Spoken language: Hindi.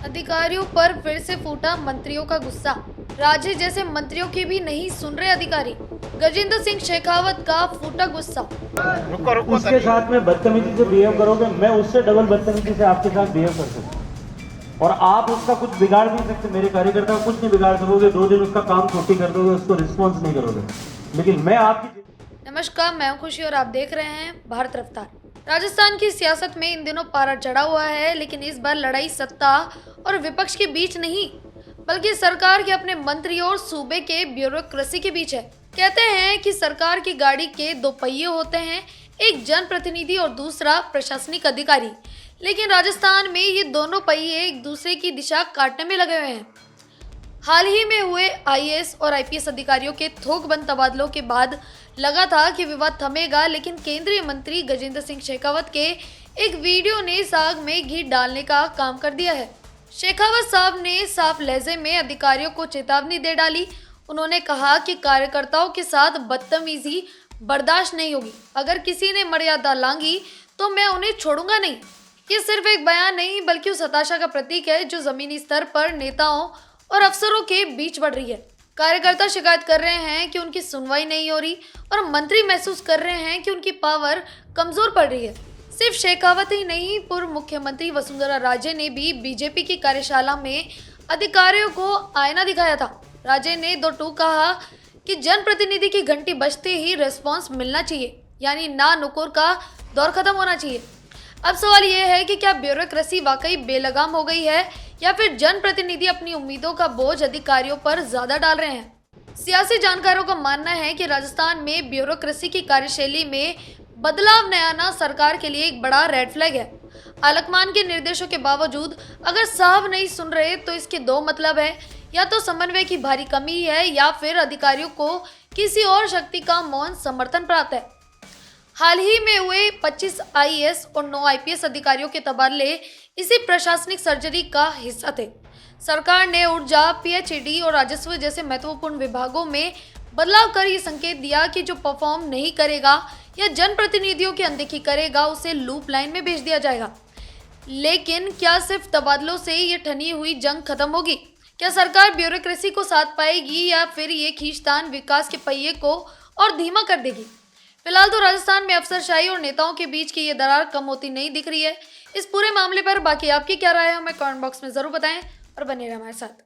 अधिकारियों पर फिर से फूटा मंत्रियों का गुस्सा। राज्य जैसे मंत्रियों की भी नहीं सुन रहे अधिकारी। गजेंद्र सिंह शेखावत का फूटा गुस्सा। उसके साथ में बदतमीजी से बिहेव करोगे, मैं उससे डबल बदतमीजी से आपके साथ बिहेव कर सकता हूँ। और आप उसका कुछ बिगाड़ नहीं सकते, मेरे कार्यकर्ता का कुछ नहीं बिगाड़ सकोगे। 2 दिन उसका काम छुट्टी कर दोगे, उसको रिस्पॉन्स नहीं करोगे, लेकिन मैं आपकी। नमस्कार, मैं हूं खुशी और आप देख रहे हैं भारत रफ्तार। राजस्थान की सियासत में इन दिनों पारा चढ़ा हुआ है, लेकिन इस बार लड़ाई सत्ता और विपक्ष के बीच नहीं, बल्कि सरकार के अपने मंत्रियों और सूबे के ब्यूरोक्रेसी के बीच है। कहते हैं कि सरकार की गाड़ी के 2 पहिए होते हैं, एक जनप्रतिनिधि और दूसरा प्रशासनिक अधिकारी। लेकिन राजस्थान में ये दोनों पहिए एक दूसरे की दिशा काटने में लगे हुए हैं। हाल ही में हुए आईएएस और आईपीएस अधिकारियों के थोकबंद तबादलों के बाद लगा था कि विवाद थमेगा, लेकिन केंद्रीय मंत्री गजेंद्र सिंह शेखावत के एक वीडियो ने साग में घी डालने का काम कर दिया है। शेखावत साहब ने साफ लहजे में अधिकारियों को चेतावनी दे डाली। उन्होंने कहा कि कार्यकर्ताओं के साथ बदतमीजी बर्दाश्त नहीं होगी। अगर किसी ने मर्यादा लांघी तो मैं उन्हें छोड़ूंगा नहीं। ये सिर्फ एक बयान नहीं, बल्कि उस हताशा का प्रतीक है जो जमीनी स्तर पर नेताओं और अफसरों के बीच बढ़ रही है। कार्यकर्ता शिकायत कर रहे हैं कि उनकी सुनवाई नहीं हो रही और मंत्री महसूस कर रहे हैं कि उनकी पावर कमजोर पड़ रही है। सिर्फ शेखावत ही नहीं, पूर्व मुख्यमंत्री वसुंधरा राजे ने भी बीजेपी की कार्यशाला में अधिकारियों को आईना दिखाया था। राजे ने 2 टूक कहा कि जनप्रतिनिधि की घंटी बजते ही रेस्पॉन्स मिलना चाहिए, यानी ना नुकुर का दौर खत्म होना चाहिए। अब सवाल यह है कि क्या ब्यूरोक्रेसी वाकई बेलगाम हो गई है या फिर जनप्रतिनिधि अपनी उम्मीदों का बोझ अधिकारियों पर ज्यादा डाल रहे हैं। सियासी जानकारों का मानना है कि राजस्थान में ब्यूरोक्रेसी की कार्यशैली में बदलाव न आना सरकार के लिए एक बड़ा रेड फ्लैग है। आलकमान के निर्देशों के बावजूद अगर साहब नहीं सुन रहे तो इसके 2 मतलब है, या तो समन्वय की भारी कमी है या फिर अधिकारियों को किसी और शक्ति का मौन समर्थन प्राप्त है। हाल ही में हुए 25 आईएएस और 9 आईपीएस अधिकारियों के तबादले इसी प्रशासनिक सर्जरी का हिस्सा थे। सरकार ने ऊर्जा, पीएचईडी और राजस्व जैसे महत्वपूर्ण विभागों में बदलाव कर ये संकेत दिया कि जो परफॉर्म नहीं करेगा या जनप्रतिनिधियों की अनदेखी करेगा, उसे लूप लाइन में भेज दिया जाएगा। लेकिन क्या सिर्फ तबादलों से ये ठनी हुई जंग खत्म होगी? क्या सरकार ब्यूरोक्रेसी को साथ पाएगी या फिर ये खींचतान विकास के पहिए को और धीमा कर देगी? फिलहाल तो राजस्थान में अफसरशाही और नेताओं के बीच की ये दरार कम होती नहीं दिख रही है। इस पूरे मामले पर बाकी आपकी क्या राय है, हमें कमेंट बॉक्स में जरूर बताएं और बने रहें हमारे साथ।